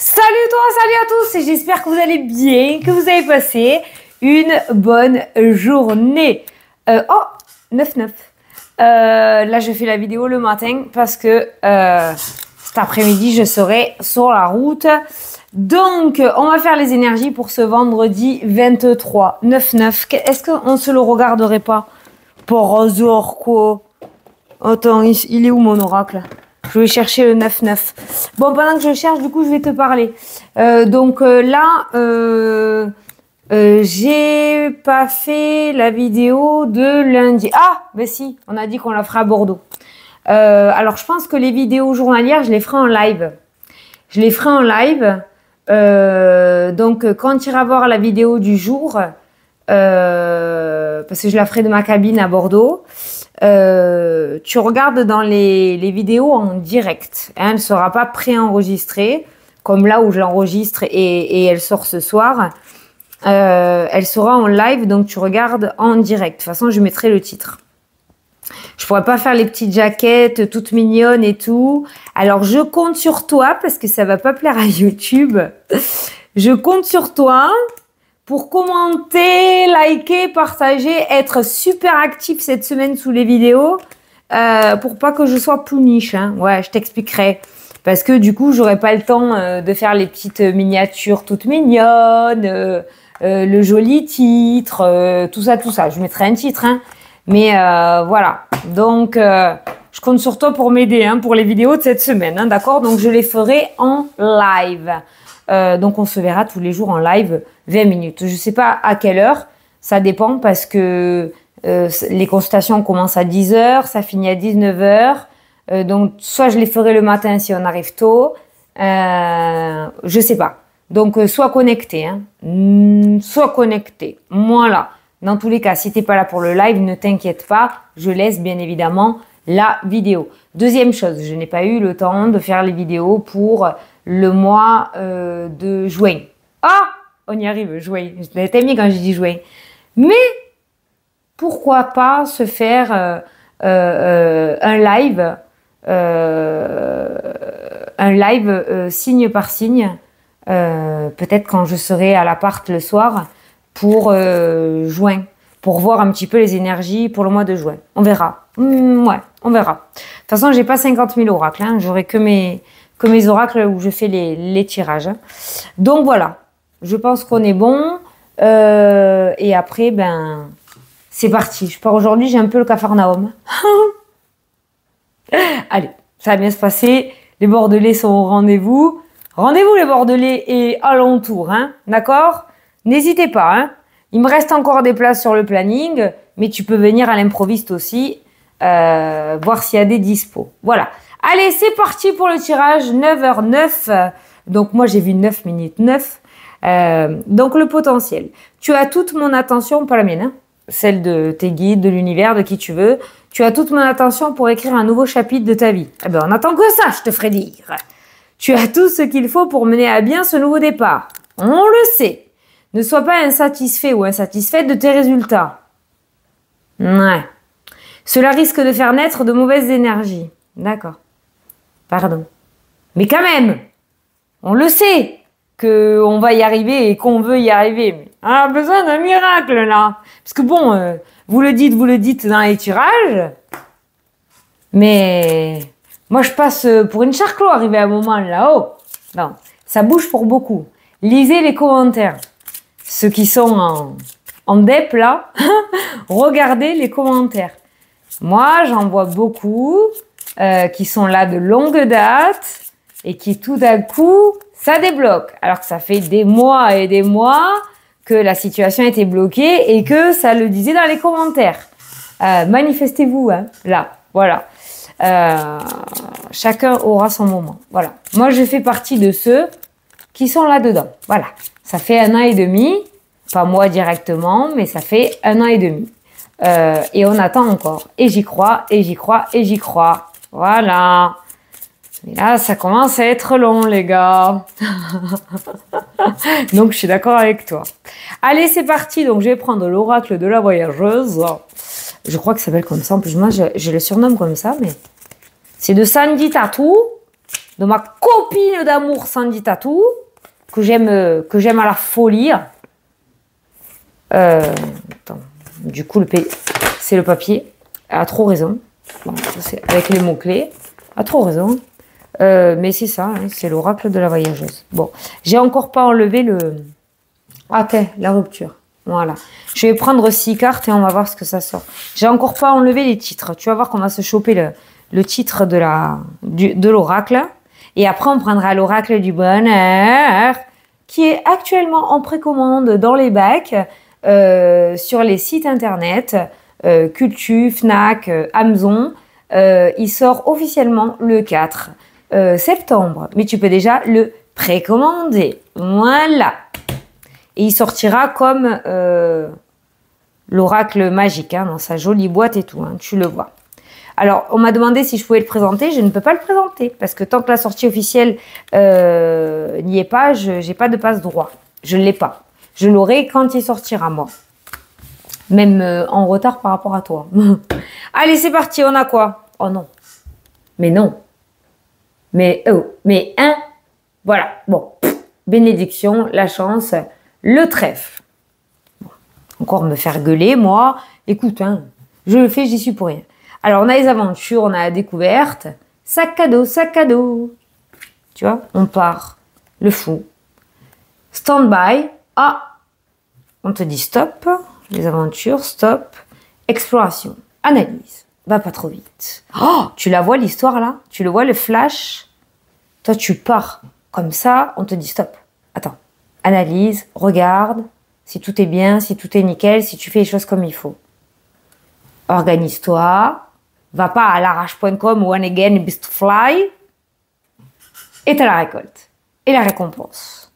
Salut toi, salut à tous, et j'espère que vous allez bien, que vous avez passé une bonne journée. 9-9. Là, je fais la vidéo le matin parce que cet après-midi, je serai sur la route. Donc, on va faire les énergies pour ce vendredi 23, 9-9. Est-ce qu'on se le regarderait pas? Par hasard, quoi. Attends, il est où mon oracle? Je vais chercher le 9-9. Bon, pendant que je cherche, du coup, je vais te parler. J'ai pas fait la vidéo de lundi. Ah, ben si, on a dit qu'on la fera à Bordeaux. Alors, je pense que les vidéos journalières, je les ferai en live. Je les ferai en live. Donc, quand tu iras voir la vidéo du jour, parce que je la ferai de ma cabine à Bordeaux, tu regardes dans les vidéos en direct. Hein, elle ne sera pas préenregistrée, comme là où je l'enregistre et elle sort ce soir. Elle sera en live, donc tu regardes en direct. De toute façon, je mettrai le titre. Je pourrais pas faire les petites jaquettes toutes mignonnes et tout. Alors, je compte sur toi, parce que ça va pas plaire à YouTube. Je compte sur toi pour commenter, liker, partager, être super actif cette semaine sous les vidéos, pour pas que je sois puniche. Hein. Ouais, je t'expliquerai. Parce que du coup, j'aurai pas le temps de faire les petites miniatures toutes mignonnes, le joli titre, tout ça. Je mettrai un titre, hein. Mais voilà. Donc, je compte sur toi pour m'aider, hein, pour les vidéos de cette semaine, hein, d'accord? Donc, je les ferai en live. Donc, on se verra tous les jours en live 20 minutes. Je sais pas à quelle heure, ça dépend parce que les consultations commencent à 10h, ça finit à 19h. Donc, soit je les ferai le matin si on arrive tôt, je sais pas. Donc, sois connecté, hein. Sois connecté. Voilà. Dans tous les cas, si t'es pas là pour le live, ne t'inquiète pas, je laisse bien évidemment la vidéo. Deuxième chose, je n'ai pas eu le temps de faire les vidéos pour le mois de juin. Ah, on y arrive, juin. T'as aimé quand j'ai dit juin. Mais pourquoi pas se faire un live signe par signe, peut-être quand je serai à l'appart le soir pour juin, pour voir un petit peu les énergies pour le mois de juin. On verra. Ouais, on verra. De toute façon, j'ai pas 50 000 oracles. Hein. J'aurai que mes oracles où je fais les tirages. Hein. Donc voilà, je pense qu'on est bon. Et après, ben, c'est parti. Je pars aujourd'hui, j'ai un peu le capharnaüm. Allez, ça va bien se passer. Les Bordelais sont au rendez-vous. Rendez-vous les Bordelais et alentours, hein, d'accord? N'hésitez pas, hein. Il me reste encore des places sur le planning, mais tu peux venir à l'improviste aussi, voir s'il y a des dispos. Voilà. Allez, c'est parti pour le tirage, 9h09. Donc moi, j'ai vu 9 minutes 9. Donc le potentiel. Tu as toute mon attention, pas la mienne, hein, celle de tes guides, de l'univers, de qui tu veux. Tu as toute mon attention pour écrire un nouveau chapitre de ta vie. Eh ben, on attend que ça, je te ferai dire. Tu as tout ce qu'il faut pour mener à bien ce nouveau départ. On le sait. Ne sois pas insatisfait ou insatisfaite de tes résultats. Ouais. Cela risque de faire naître de mauvaises énergies. D'accord. Pardon. Mais quand même, on le sait qu'on va y arriver et qu'on veut y arriver. Mais on a besoin d'un miracle, là. Parce que bon, vous le dites dans les tirages, mais moi, je passe pour une charclo arrivé à un moment là-haut. Non, ça bouge pour beaucoup. Lisez les commentaires. Ceux qui sont en dep, là, regardez les commentaires. Moi, j'en vois beaucoup qui sont là de longue date et qui, tout d'un coup, ça débloque. Alors que ça fait des mois et des mois que la situation était bloquée et que ça le disait dans les commentaires. Manifestez-vous, hein, là, voilà. Chacun aura son moment. Voilà. Moi, je fais partie de ceux qui sont là-dedans. Voilà. Ça fait 1 an et demi. Pas moi directement, mais ça fait 1 an et demi. Et on attend encore. Et j'y crois, et j'y crois, et j'y crois. Voilà. Mais là, ça commence à être long, les gars. Donc, je suis d'accord avec toi. Allez, c'est parti. Donc, je vais prendre l'oracle de la voyageuse. Je crois que ça s'appelle comme ça. En plus, moi, je le surnomme comme ça, mais c'est de Sandy Tattoo. de ma copine d'amour Sandy Tatou, que j'aime à la folie. Attends, du coup, c'est le papier. Elle a trop raison. Bon, avec les mots-clés. Elle a trop raison. Mais c'est ça, hein, c'est l'oracle de la voyageuse. Bon, j'ai encore pas enlevé le... Ok, la rupture. Voilà. Je vais prendre 6 cartes et on va voir ce que ça sort. J'ai encore pas enlevé les titres. Tu vas voir qu'on va se choper le titre de l'oracle. Et après, on prendra l'oracle du bonheur, qui est actuellement en précommande dans les bacs, sur les sites internet, Cultu, Fnac, Amazon. Il sort officiellement le 4 septembre. Mais tu peux déjà le précommander. Voilà. Et il sortira comme l'oracle magique, hein, dans sa jolie boîte et tout, hein, tu le vois. Alors, on m'a demandé si je pouvais le présenter. Je ne peux pas le présenter parce que tant que la sortie officielle n'y est pas, je n'ai pas de passe-droit. Je ne l'ai pas. Je l'aurai quand il sortira, moi. Même en retard par rapport à toi. Allez, c'est parti. On a quoi? Oh non. Mais non. Mais oh. Mais hein. Voilà. Bon. Bénédiction, la chance, le trèfle. Bon. Encore me faire gueuler, moi. Écoute, hein, je le fais, j'y suis pour rien. Alors, on a les aventures, on a la découverte. Sac à dos, sac à dos. Tu vois, on part. Le fou. Stand-by. Ah, on te dit stop. Les aventures, stop. Exploration. Analyse. Va pas trop vite. Oh, tu la vois l'histoire là? Tu le vois le flash? Toi, tu pars. Comme ça, on te dit stop. Attends. Analyse, regarde. Si tout est bien, si tout est nickel, si tu fais les choses comme il faut. Organise-toi. Va pas à l'arrache.com ou One Again Beast Fly. Et t'as la récolte. Et la récompense.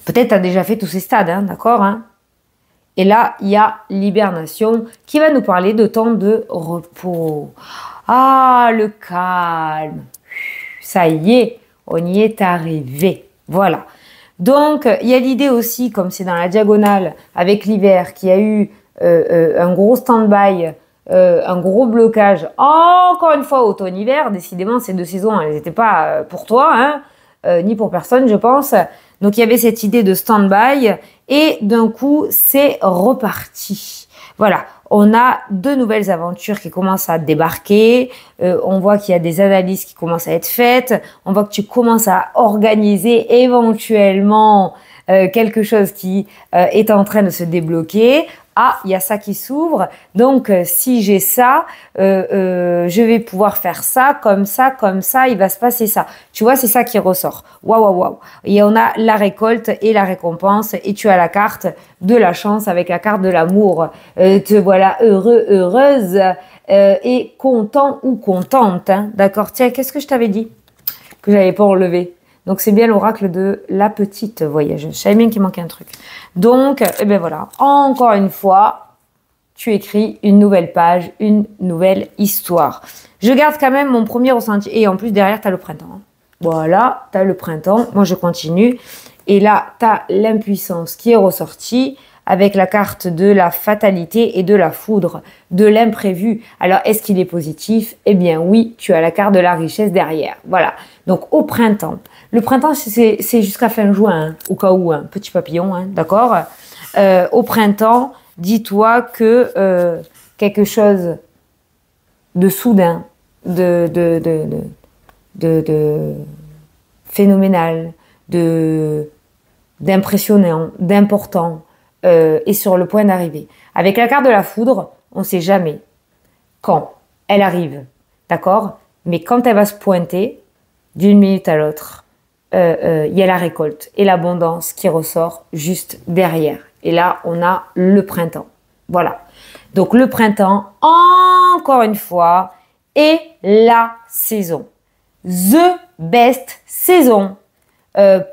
Peut-être t'as déjà fait tous ces stades, hein, d'accord, hein? Et là, il y a l'hibernation qui va nous parler de temps de repos. Ah, le calme. Ça y est, on y est arrivé. Voilà. Donc, il y a l'idée aussi, comme c'est dans la diagonale, avec l'hiver, qu'il y a eu un gros stand-by, un gros blocage. Encore une fois, automne-hiver. Décidément, ces 2 saisons, elles n'étaient pas pour toi, hein, ni pour personne, je pense. Donc, il y avait cette idée de stand-by. Et d'un coup, c'est reparti. Voilà, on a 2 nouvelles aventures qui commencent à débarquer. On voit qu'il y a des analyses qui commencent à être faites. On voit que tu commences à organiser éventuellement quelque chose qui est en train de se débloquer. Ah, il y a ça qui s'ouvre. Donc, si j'ai ça, je vais pouvoir faire ça, il va se passer ça. Tu vois, c'est ça qui ressort. Waouh, waouh, waouh. Et on a la récolte et la récompense. Et tu as la carte de la chance avec la carte de l'amour. Te voilà heureux, heureuse et content ou contente. Hein. D'accord? Tiens, qu'est-ce que je t'avais dit? Que j'avais pas enlevé. Donc, c'est bien l'oracle de la petite voyageuse. Je savais bien qu'il manquait un truc. Donc, eh ben voilà. Encore une fois, tu écris une nouvelle page, une nouvelle histoire. Je garde quand même mon premier ressenti. Et en plus, derrière, tu as le printemps. Hein. Voilà, tu as le printemps. Moi, je continue. Et là, tu as l'impuissance qui est ressortie avec la carte de la fatalité et de la foudre, de l'imprévu. Alors, est-ce qu'il est positif? Eh bien, oui, tu as la carte de la richesse derrière. Voilà. Donc, au printemps. Le printemps, c'est jusqu'à fin juin, hein, au cas où, hein, petit papillon, hein, d'accord? Au printemps, dis-toi que quelque chose de soudain, de phénoménal, d'impressionnant, d'important, est sur le point d'arriver. Avec la carte de la foudre, on ne sait jamais quand elle arrive, d'accord? Mais quand elle va se pointer, d'une minute à l'autre, il y a la récolte et l'abondance qui ressort juste derrière. Et là, on a le printemps. Voilà. Donc, le printemps, encore une fois, est la saison. The best saison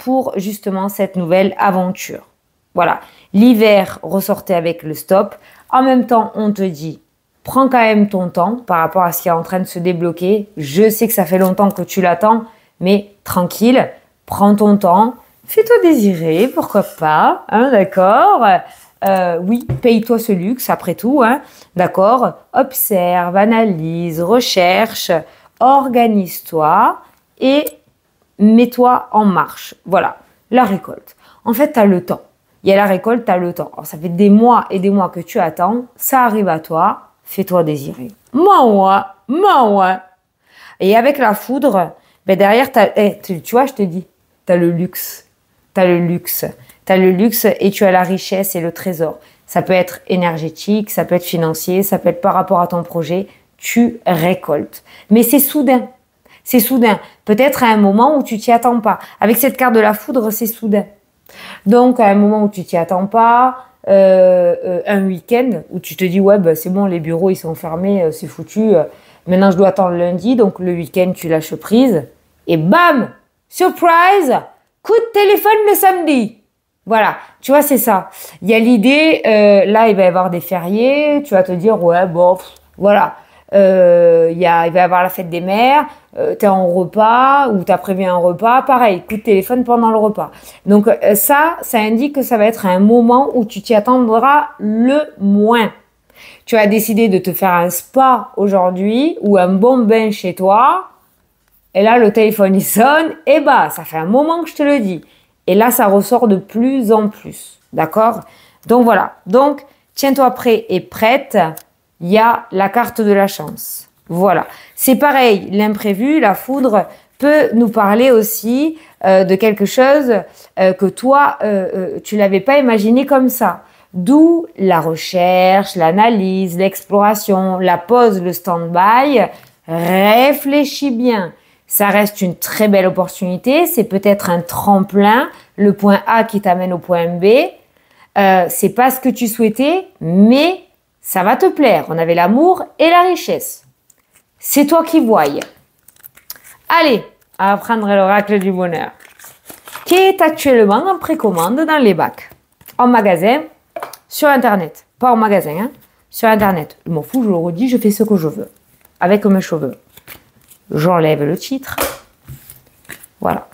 pour justement cette nouvelle aventure. Voilà. L'hiver ressortait avec le stop. En même temps, on te dit, prends quand même ton temps par rapport à ce qui est en train de se débloquer. Je sais que ça fait longtemps que tu l'attends, mais tranquille. Prends ton temps, fais-toi désirer, pourquoi pas, hein, d'accord? Oui, paye-toi ce luxe après tout, hein, d'accord? Observe, analyse, recherche, organise-toi et mets-toi en marche. Voilà, la récolte. En fait, tu as le temps. Il y a la récolte, tu as le temps. Alors, ça fait des mois et des mois que tu attends. Ça arrive à toi. Fais-toi désirer. Moi. Et avec la foudre, ben derrière, tu vois, je te dis, tu as le luxe. Tu as le luxe. Tu as le luxe et tu as la richesse et le trésor. Ça peut être énergétique, ça peut être financier, ça peut être par rapport à ton projet. Tu récoltes. Mais c'est soudain. C'est soudain. Peut-être à un moment où tu t'y attends pas. Avec cette carte de la foudre, c'est soudain. Donc, à un moment où tu t'y attends pas, un week-end où tu te dis, ouais, bah, c'est bon, les bureaux, ils sont fermés, c'est foutu. Maintenant, je dois attendre lundi. Donc, le week-end, tu lâches prise. Et bam! Surprise! Coup de téléphone le samedi. Voilà, tu vois, c'est ça. Il y a l'idée, là, il va y avoir des fériés. Tu vas te dire, ouais, bon, voilà. Il va y avoir la fête des mères, tu es en repas ou tu as prévu un repas, pareil, coup de téléphone pendant le repas. Donc ça indique que ça va être un moment où tu t'y attendras le moins. Tu as décidé de te faire un spa aujourd'hui ou un bon bain chez toi, et là le téléphone il sonne, et bah ça fait un moment que je te le dis. Et là ça ressort de plus en plus, d'accord? Donc voilà, donc tiens-toi prêt et prête. Il y a la carte de la chance. Voilà. C'est pareil, l'imprévu, la foudre peut nous parler aussi de quelque chose que toi, tu l'avais pas imaginé comme ça. D'où la recherche, l'analyse, l'exploration, la pause, le stand-by. Réfléchis bien. Ça reste une très belle opportunité. C'est peut-être un tremplin, le point A qui t'amène au point B. C'est pas ce que tu souhaitais, mais ça va te plaire. On avait l'amour et la richesse. C'est toi qui voyes. Allez, on va prendre l'oracle du bonheur, qui est actuellement en précommande dans les bacs. En magasin, sur Internet. Pas en magasin, hein, sur Internet. Je m'en fous, je le redis, je fais ce que je veux. Avec mes cheveux. J'enlève le titre. Voilà.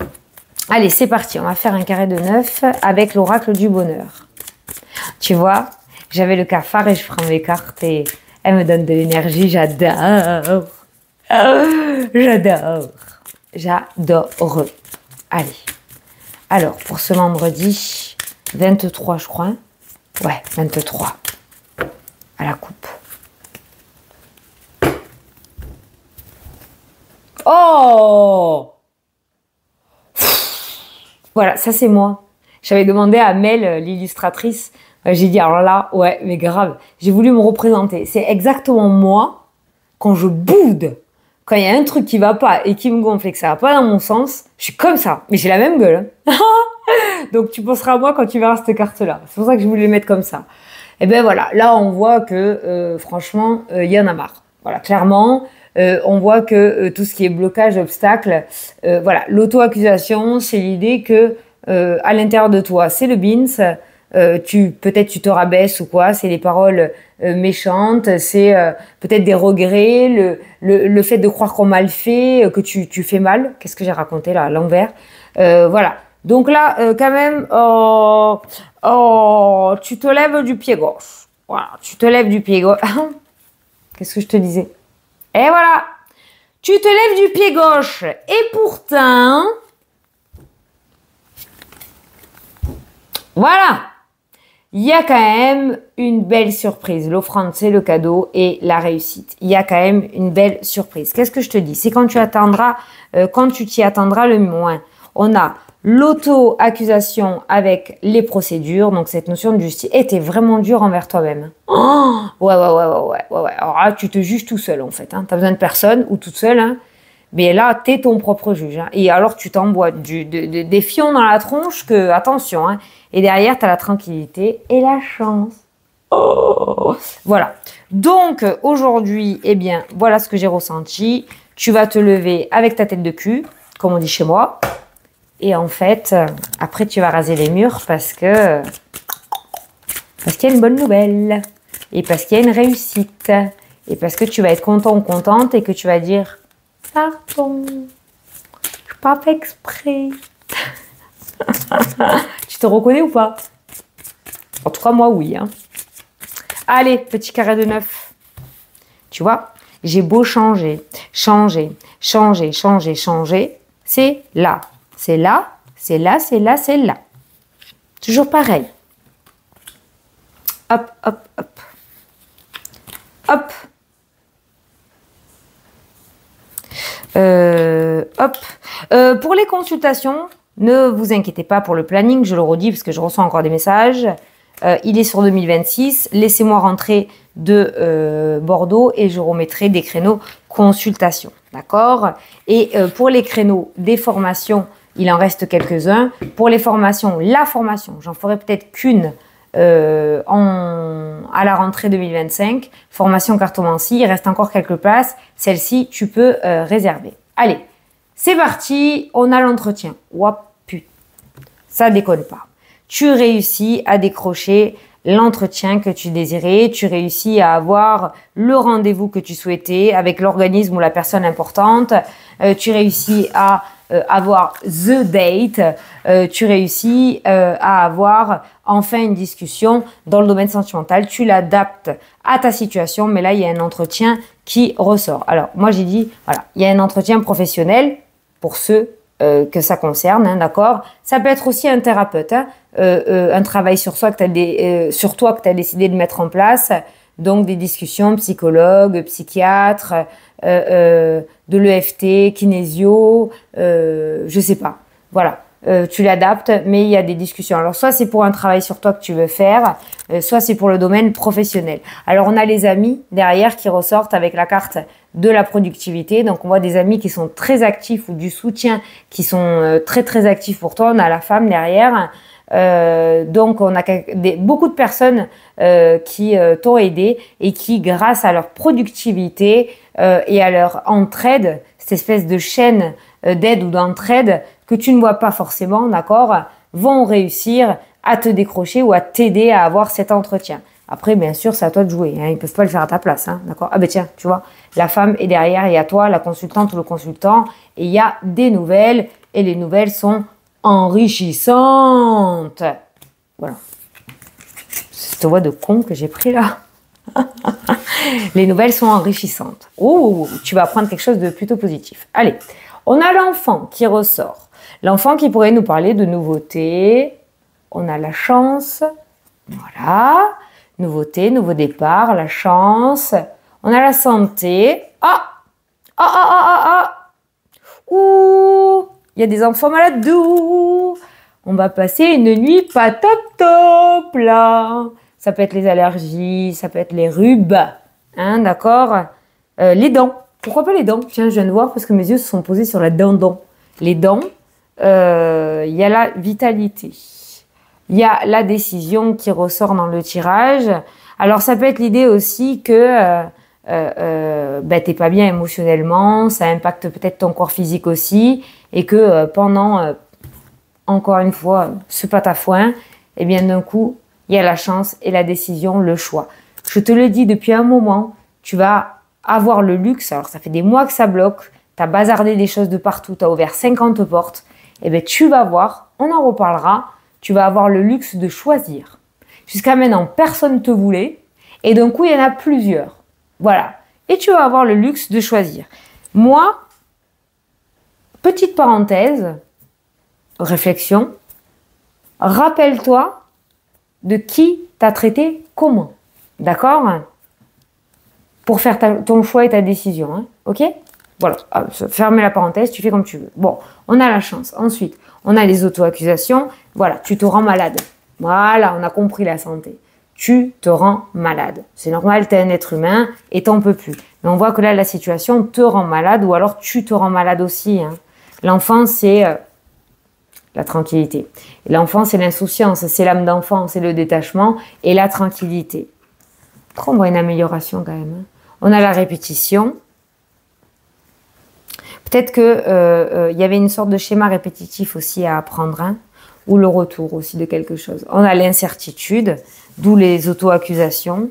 Allez, c'est parti. On va faire un carré de 9 avec l'oracle du bonheur. Tu vois, j'avais le cafard et je prends mes cartes et elles me donnent de l'énergie. J'adore. J'adore. J'adore. Allez. Alors, pour ce vendredi 23, je crois. Ouais, 23. À la coupe. Oh! Voilà, ça c'est moi. J'avais demandé à Mel, l'illustratrice, j'ai dit, alors là, ouais, mais grave, j'ai voulu me représenter. C'est exactement moi, quand je boude, quand il y a un truc qui va pas et qui me gonfle et que ça va pas dans mon sens, je suis comme ça, mais j'ai la même gueule. Donc tu penseras à moi quand tu verras cette carte-là. C'est pour ça que je voulais le mettre comme ça. Et ben voilà, là on voit que franchement, il y en a marre. Voilà, clairement, on voit que tout ce qui est blocage, obstacle, voilà, l'auto-accusation, c'est l'idée que à l'intérieur de toi, c'est le bins. Peut-être tu te rabaisses ou quoi, c'est les paroles méchantes, c'est peut-être des regrets, le fait de croire qu'on m'a mal fait, que tu fais mal. Qu'est-ce que j'ai raconté là, à l'envers. Voilà. Donc là, quand même, tu te lèves du pied gauche. Voilà, tu te lèves du pied gauche. Qu'est-ce que je te disais? Et voilà, tu te lèves du pied gauche. Et pourtant, voilà, il y a quand même une belle surprise. L'offrande, c'est le cadeau et la réussite. Il y a quand même une belle surprise. Qu'est-ce que je te dis? C'est quand tu t'y attendras le moins. On a l'auto-accusation avec les procédures, donc cette notion de justice. Et t'es vraiment dur envers toi-même. Oh, ouais. Alors là, tu te juges tout seul en fait. Hein. T'as besoin de personne ou toute seule. Hein. Mais là, t'es ton propre juge. Hein. Et alors, tu t'envoies des fions dans la tronche que, attention, hein. Et derrière, t'as la tranquillité et la chance. Oh. Voilà. Donc, aujourd'hui, eh bien, voilà ce que j'ai ressenti. Tu vas te lever avec ta tête de cul, comme on dit chez moi. Et en fait, après, tu vas raser les murs parce qu'il y a une bonne nouvelle. Et parce qu'il y a une réussite. Et parce que tu vas être content ou contente et que tu vas dire « Pardon, je n'ai pas fait exprès. » Tu te reconnais ou pas? En tout cas, moi, oui. Hein. Allez, petit carré de 9. Tu vois, j'ai beau changer. c'est là. C'est là, c'est là, c'est là, c'est là. Toujours pareil. Hop, hop, hop. Hop. Hop. Pour les consultations, ne vous inquiétez pas pour le planning, je le redis parce que je reçois encore des messages. Il est sur 2026. Laissez-moi rentrer de Bordeaux et je remettrai des créneaux consultation. D'accord? Et pour les créneaux des formations, il en reste quelques-uns. Pour les formations, la formation, j'en ferai peut-être qu'une à la rentrée 2025. Formation cartomancie, il reste encore quelques places. Celle-ci, tu peux réserver. Allez, c'est parti, on a l'entretien. Ouah, putain, ça déconne pas. Tu réussis à décrocher l'entretien que tu désirais, tu réussis à avoir le rendez-vous que tu souhaitais avec l'organisme ou la personne importante, tu réussis à avoir the date, tu réussis à avoir enfin une discussion dans le domaine sentimental, tu l'adaptes à ta situation, mais là il y a un entretien qui ressort. Alors moi j'ai dit, voilà, il y a un entretien professionnel pour ceux que ça concerne, hein, d'accord? Ça peut être aussi un thérapeute, hein, un travail sur soi sur toi que tu as décidé de mettre en place, donc des discussions psychologue, psychiatre, de l'EFT, kinésio, je sais pas. Voilà, tu l'adaptes, mais il y a des discussions. Alors soit c'est pour un travail sur toi que tu veux faire, soit c'est pour le domaine professionnel. Alors on a les amis derrière qui ressortent avec la carte de la productivité. Donc on voit des amis qui sont très actifs ou du soutien qui sont très très actifs pour toi. On a la femme derrière. Donc on a beaucoup de personnes qui t'ont aidé et qui, grâce à leur productivité et à leur entraide, cette espèce de chaîne d'aide ou d'entraide que tu ne vois pas forcément, d'accord, vont réussir à te décrocher ou à t'aider à avoir cet entretien. Après, bien sûr, c'est à toi de jouer, hein, ils peuvent pas le faire à ta place, hein, d'accord. Ah ben tiens, tu vois, la femme est derrière, il y a toi, la consultante ou le consultant, et il y a des nouvelles, et les nouvelles sont enrichissantes. Voilà. Cette voix de con que j'ai pris là. Les nouvelles sont enrichissantes. Oh, tu vas apprendre quelque chose de plutôt positif. Allez, on a l'enfant qui ressort. L'enfant qui pourrait nous parler de nouveautés. On a la chance. Voilà. Nouveauté, nouveau départ, la chance. On a la santé. Ah! Ah, ah, ah, ah, ah! Ouh! Il y a des enfants malades. Ouh! On va passer une nuit pas top top, là. Ça peut être les allergies, ça peut être les rubes. Hein, d'accord? Les dents. Pourquoi pas les dents? Tiens, je viens de voir parce que mes yeux se sont posés sur la dent. Les dents, il y a la vitalité. Il y a la décision qui ressort dans le tirage. Alors, ça peut être l'idée aussi que t'es pas bien émotionnellement, ça impacte peut-être ton corps physique aussi, et que pendant, encore une fois, ce patafouin, eh bien d'un coup, il y a la chance et la décision, le choix. Je te le dis depuis un moment, tu vas avoir le luxe, alors ça fait des mois que ça bloque, tu as bazardé des choses de partout, tu as ouvert 50 portes, eh bien tu vas voir, on en reparlera, tu vas avoir le luxe de choisir. Jusqu'à maintenant, personne ne te voulait, et d'un coup, il y en a plusieurs. Voilà. Et tu vas avoir le luxe de choisir. Moi, petite parenthèse, réflexion, rappelle-toi de qui t'a traité comment. D'accord? Pour faire ton choix et ta décision. Hein, ok? Voilà. Fermez la parenthèse, tu fais comme tu veux. Bon, on a la chance. Ensuite, on a les auto-accusations. Voilà, tu te rends malade. Voilà, on a compris la santé. Tu te rends malade. C'est normal, tu es un être humain et t'en peux plus. Mais on voit que là, la situation te rend malade ou alors tu te rends malade aussi. Hein. L'enfant, c'est la tranquillité. L'enfant, c'est l'insouciance, c'est l'âme d'enfant, c'est le détachement et la tranquillité. On voit une amélioration quand même. Hein. On a la répétition. Peut-être qu'il y avait une sorte de schéma répétitif aussi à apprendre, hein, ou le retour aussi de quelque chose. On a l'incertitude, d'où les auto-accusations.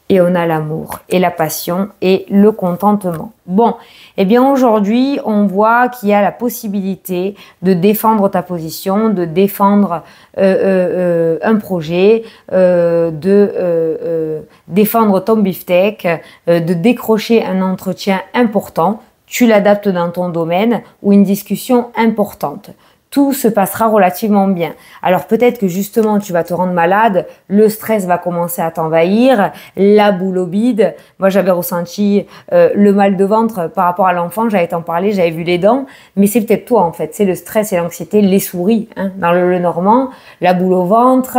Et on a l'amour et la passion et le contentement. Bon, eh bien aujourd'hui, on voit qu'il y a la possibilité de défendre ta position, de défendre un projet, de défendre ton beefsteak, de décrocher un entretien important. tu l'adaptes dans ton domaine ou une discussion importante. Tout se passera relativement bien. Alors peut-être que justement tu vas te rendre malade, le stress va commencer à t'envahir, la boule au bide. Moi j'avais ressenti le mal de ventre par rapport à l'enfant, j'avais t'en parlé, j'avais vu les dents, mais c'est peut-être toi en fait, c'est le stress et l'anxiété, les souris dans le normand, la boule au ventre,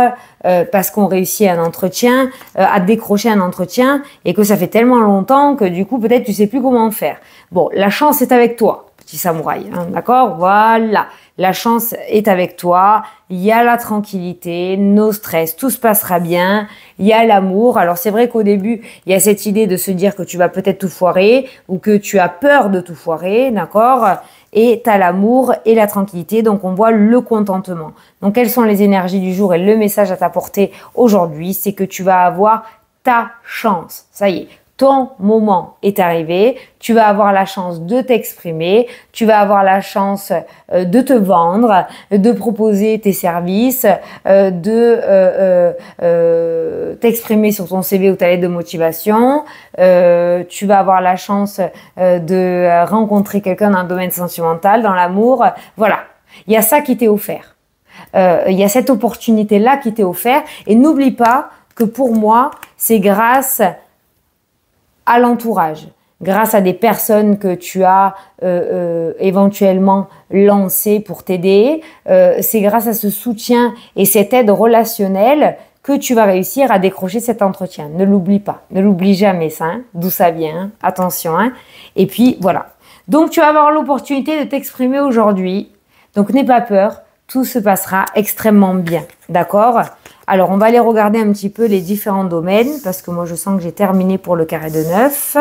parce qu'on réussit un entretien, à décrocher un entretien et que ça fait tellement longtemps que du coup peut-être tu sais plus comment faire. Bon, la chance est avec toi, petit samouraï, d'accord? Voilà. La chance est avec toi, il y a la tranquillité, no stress, tout se passera bien, il y a l'amour. Alors c'est vrai qu'au début, il y a cette idée de se dire que tu vas peut-être tout foirer ou que tu as peur de tout foirer, d'accord? Et tu as l'amour et la tranquillité, donc on voit le contentement. Donc quelles sont les énergies du jour et le message à t'apporter aujourd'hui, c'est que tu vas avoir ta chance. Ça y est. Ton moment est arrivé, tu vas avoir la chance de t'exprimer, tu vas avoir la chance de te vendre, de proposer tes services, de t'exprimer sur ton CV ou ta lettre de motivation, tu vas avoir la chance de rencontrer quelqu'un dans le domaine sentimental, dans l'amour. Voilà, il y a ça qui t'est offert. Il y a cette opportunité-là qui t'est offerte et n'oublie pas que pour moi, c'est grâce à l'entourage, grâce à des personnes que tu as éventuellement lancées pour t'aider. C'est grâce à ce soutien et cette aide relationnelle que tu vas réussir à décrocher cet entretien. Ne l'oublie pas, ne l'oublie jamais ça, d'où ça vient, attention. Et puis voilà. Donc tu vas avoir l'opportunité de t'exprimer aujourd'hui. Donc n'aie pas peur, tout se passera extrêmement bien, d'accord ? Alors, on va aller regarder un petit peu les différents domaines parce que moi, je sens que j'ai terminé pour le carré de 9.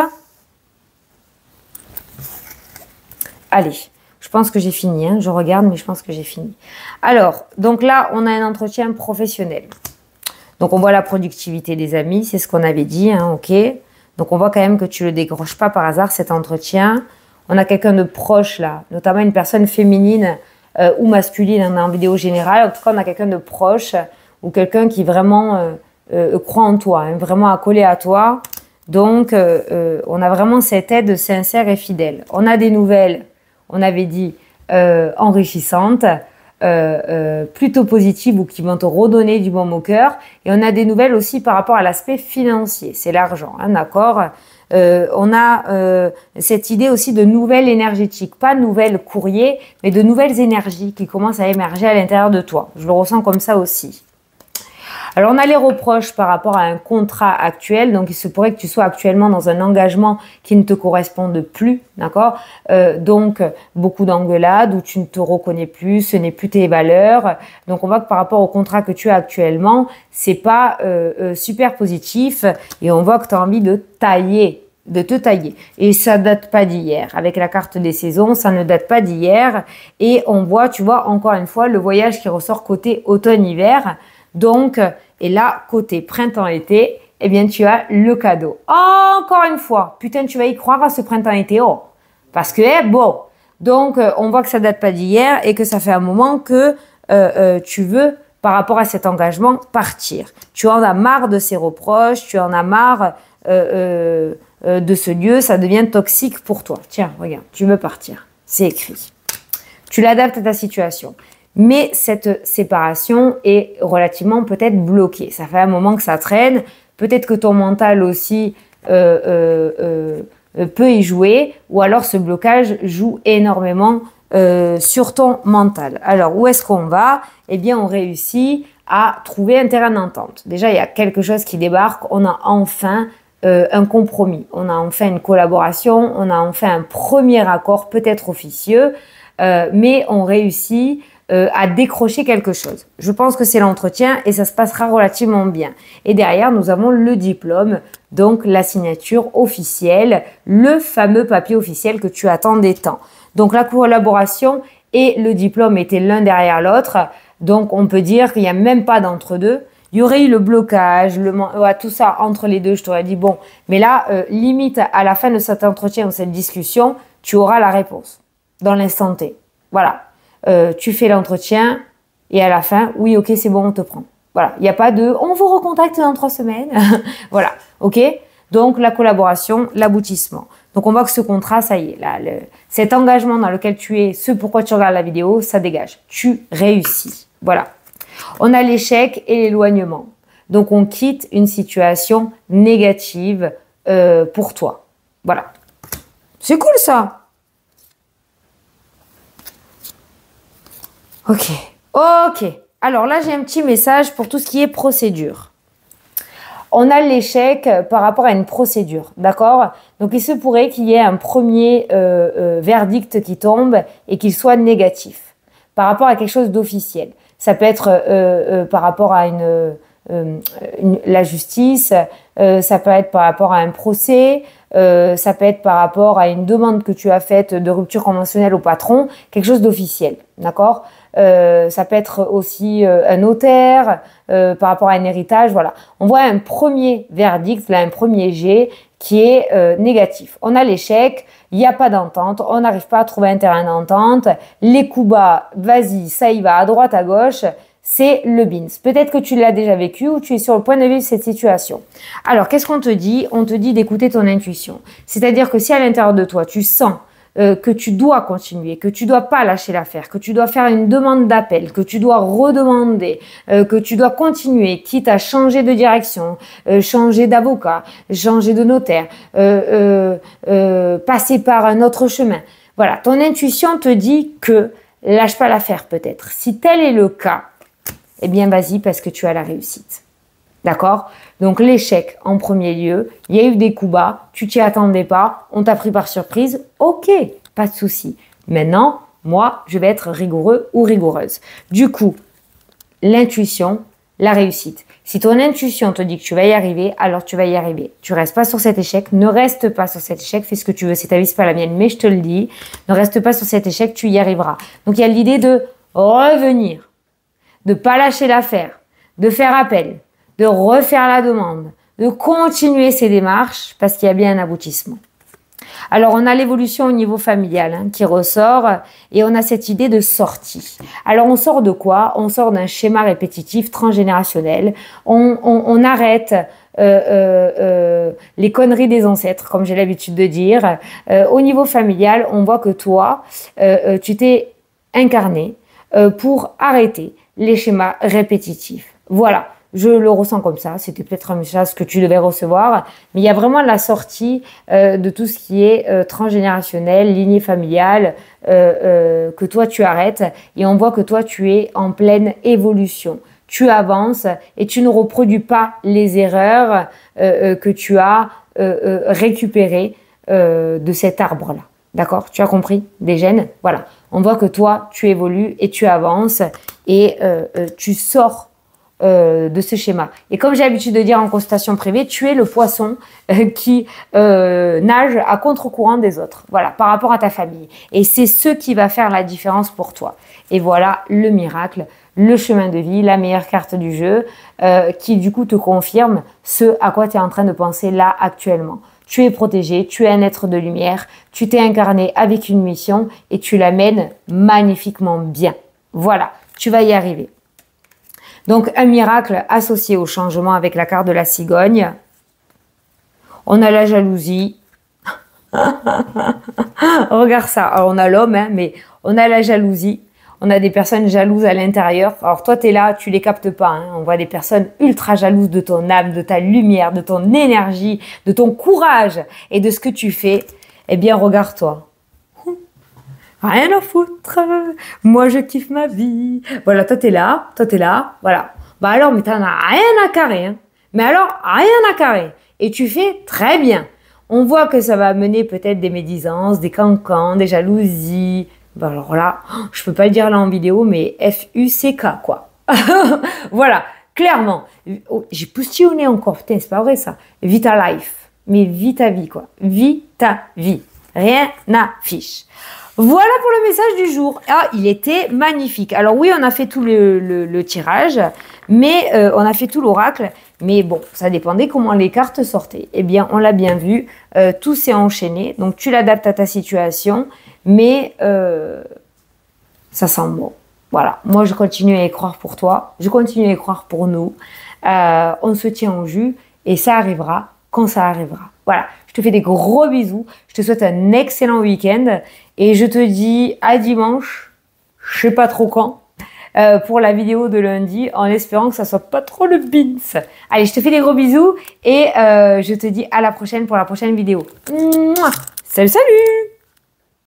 Allez, je pense que j'ai fini. Je regarde, mais je pense que j'ai fini. Alors, donc là, on a un entretien professionnel. Donc, on voit la productivité des amis. C'est ce qu'on avait dit, ok. Donc, on voit quand même que tu ne le décroches pas par hasard, cet entretien. On a quelqu'un de proche, là, notamment une personne féminine ou masculine en vidéo générale. En tout cas, on a quelqu'un de proche ou quelqu'un qui vraiment croit en toi, vraiment accolé à toi. Donc, on a vraiment cette aide sincère et fidèle. On a des nouvelles, on avait dit, enrichissantes, plutôt positives ou qui vont te redonner du baume au cœur. Et on a des nouvelles aussi par rapport à l'aspect financier, c'est l'argent, d'accord ? On a cette idée aussi de nouvelles énergétiques, pas nouvelles courriers, mais de nouvelles énergies qui commencent à émerger à l'intérieur de toi. Je le ressens comme ça aussi. Alors, on a les reproches par rapport à un contrat actuel. Donc, il se pourrait que tu sois actuellement dans un engagement qui ne te corresponde plus, d'accord ? Donc, beaucoup d'engueulades où tu ne te reconnais plus, ce n'est plus tes valeurs. Donc, on voit que par rapport au contrat que tu as actuellement, c'est pas super positif et on voit que tu as envie de te tailler. Et ça date pas d'hier. Avec la carte des saisons, ça ne date pas d'hier. Et on voit, tu vois, encore une fois, le voyage qui ressort côté automne-hiver. Donc, et là, côté printemps-été, eh bien, tu as le cadeau. Encore une fois, putain, tu vas y croire à ce printemps-été, parce que, bon. Donc, on voit que ça date pas d'hier et que ça fait un moment que tu veux, par rapport à cet engagement, partir. Tu en as marre de ces reproches, tu en as marre de ce lieu, ça devient toxique pour toi. Tiens, regarde, tu veux partir. C'est écrit. Tu l'adaptes à ta situation. Mais cette séparation est relativement peut-être bloquée. Ça fait un moment que ça traîne. Peut-être que ton mental aussi peut y jouer. Ou alors ce blocage joue énormément sur ton mental. Alors, où est-ce qu'on va ? Eh bien, on réussit à trouver un terrain d'entente. Déjà, il y a quelque chose qui débarque. On a enfin un compromis. On a enfin une collaboration. On a enfin un premier accord, peut-être officieux. Mais on réussit à décrocher quelque chose. Je pense que c'est l'entretien et ça se passera relativement bien. Et derrière, nous avons le diplôme, donc la signature officielle, le fameux papier officiel que tu attendais tant. Donc la collaboration et le diplôme étaient l'un derrière l'autre. Donc on peut dire qu'il n'y a même pas d'entre-deux. Il y aurait eu le blocage, tout ça entre les deux. Je t'aurais dit bon, mais là, limite à la fin de cet entretien ou cette discussion, tu auras la réponse dans l'instant T. Voilà. Tu fais l'entretien et à la fin, oui, ok, c'est bon, on te prend. Voilà, il n'y a pas de « on vous recontacte dans 3 semaines ». Voilà, ok ? Donc, la collaboration, l'aboutissement. Donc, on voit que ce contrat, ça y est, là, cet engagement dans lequel tu es, ce pourquoi tu regardes la vidéo, ça dégage. Tu réussis. Voilà. On a l'échec et l'éloignement. Donc, on quitte une situation négative pour toi. Voilà. C'est cool, ça. Ok. Ok. Alors là, j'ai un petit message pour tout ce qui est procédure. On a l'échec par rapport à une procédure, d'accord? Donc, il se pourrait qu'il y ait un premier verdict qui tombe et qu'il soit négatif par rapport à quelque chose d'officiel. Ça peut être par rapport à la justice, ça peut être par rapport à un procès, ça peut être par rapport à une demande que tu as faite de rupture conventionnelle au patron, quelque chose d'officiel, d'accord? Ça peut être aussi un notaire, par rapport à un héritage, voilà. On voit un premier verdict, là, un premier jet qui est négatif. On a l'échec, il n'y a pas d'entente, on n'arrive pas à trouver un terrain d'entente, les coups bas, vas-y, ça y va, à droite, à gauche, c'est le bins. Peut-être que tu l'as déjà vécu ou tu es sur le point de vivre cette situation. Alors, qu'est-ce qu'on te dit? On te dit d'écouter ton intuition. C'est-à-dire que si à l'intérieur de toi, tu sens que tu dois continuer, que tu dois pas lâcher l'affaire, que tu dois faire une demande d'appel, que tu dois redemander, que tu dois continuer, quitte à changer de direction, changer d'avocat, changer de notaire, passer par un autre chemin. Voilà, ton intuition te dit que lâche pas l'affaire peut-être. Si tel est le cas, eh bien vas-y parce que tu as la réussite. D'accord? Donc l'échec en premier lieu, il y a eu des coups bas, tu t'y attendais pas, on t'a pris par surprise, ok, pas de souci. Maintenant, moi, je vais être rigoureux ou rigoureuse. Du coup, l'intuition, la réussite. Si ton intuition te dit que tu vas y arriver, alors tu vas y arriver. Tu restes pas sur cet échec, ne reste pas sur cet échec, fais ce que tu veux, c'est ta vie, c'est pas la mienne, mais je te le dis, ne reste pas sur cet échec, tu y arriveras. Donc il y a l'idée de revenir, de pas lâcher l'affaire, de faire appel, de refaire la demande, de continuer ces démarches parce qu'il y a bien un aboutissement. Alors, on a l'évolution au niveau familial qui ressort et on a cette idée de sortie. Alors, on sort de quoi? On sort d'un schéma répétitif transgénérationnel. On arrête les conneries des ancêtres, comme j'ai l'habitude de dire. Au niveau familial, on voit que toi, tu t'es incarné pour arrêter les schémas répétitifs. Voilà. Je le ressens comme ça, c'était peut-être un message que tu devais recevoir, mais il y a vraiment la sortie de tout ce qui est transgénérationnel, lignée familiale, que toi tu arrêtes et on voit que toi tu es en pleine évolution. Tu avances et tu ne reproduis pas les erreurs que tu as récupérées de cet arbre-là. D'accord? Tu as compris? Des gènes? Voilà. On voit que toi, tu évolues et tu avances et tu sors de ce schéma. Et comme j'ai l'habitude de dire en consultation privée, tu es le poisson qui nage à contre-courant des autres, voilà, par rapport à ta famille. Et c'est ce qui va faire la différence pour toi. Et voilà le miracle, le chemin de vie, la meilleure carte du jeu, qui du coup te confirme ce à quoi tu es en train de penser là actuellement. Tu es protégé, tu es un être de lumière, tu t'es incarné avec une mission et tu la mènes magnifiquement bien. Voilà, tu vas y arriver. Donc, un miracle associé au changement avec la carte de la cigogne. On a la jalousie. Regarde ça. Alors, on a l'homme, mais on a la jalousie. On a des personnes jalouses à l'intérieur. Alors, toi, tu es là, tu les captes pas. On voit des personnes ultra jalouses de ton âme, de ta lumière, de ton énergie, de ton courage et de ce que tu fais. Eh bien, regarde-toi. Rien à foutre, moi je kiffe ma vie. Voilà, toi t'es là, voilà. Bah alors, mais t'en as rien à carrer, hein. Mais alors, rien à carrer. Et tu fais très bien. On voit que ça va mener peut-être des médisances, des cancans, des jalousies. Bah alors là, je peux pas le dire là en vidéo, mais F-U-C-K, quoi. Voilà, clairement. Oh, j'ai postillonné encore, putain, c'est pas vrai ça. Vis ta life. Mais vis ta vie, quoi. Vis ta vie. Rien n'affiche. Voilà pour le message du jour. Ah, il était magnifique. Alors oui, on a fait tout le tirage, mais on a fait tout l'oracle. Mais bon, ça dépendait comment les cartes sortaient. Eh bien, on l'a bien vu. Tout s'est enchaîné. Donc, tu l'adaptes à ta situation. Mais ça sent bon. Voilà. Moi, je continue à y croire pour toi. Je continue à y croire pour nous. On se tient au jus. Et ça arrivera quand ça arrivera. Voilà. Je te fais des gros bisous. Je te souhaite un excellent week-end. Et je te dis à dimanche, je sais pas trop quand, pour la vidéo de lundi, en espérant que ça soit pas trop le beans. Allez, je te fais des gros bisous et je te dis à la prochaine pour la prochaine vidéo. Mouah. Salut, salut!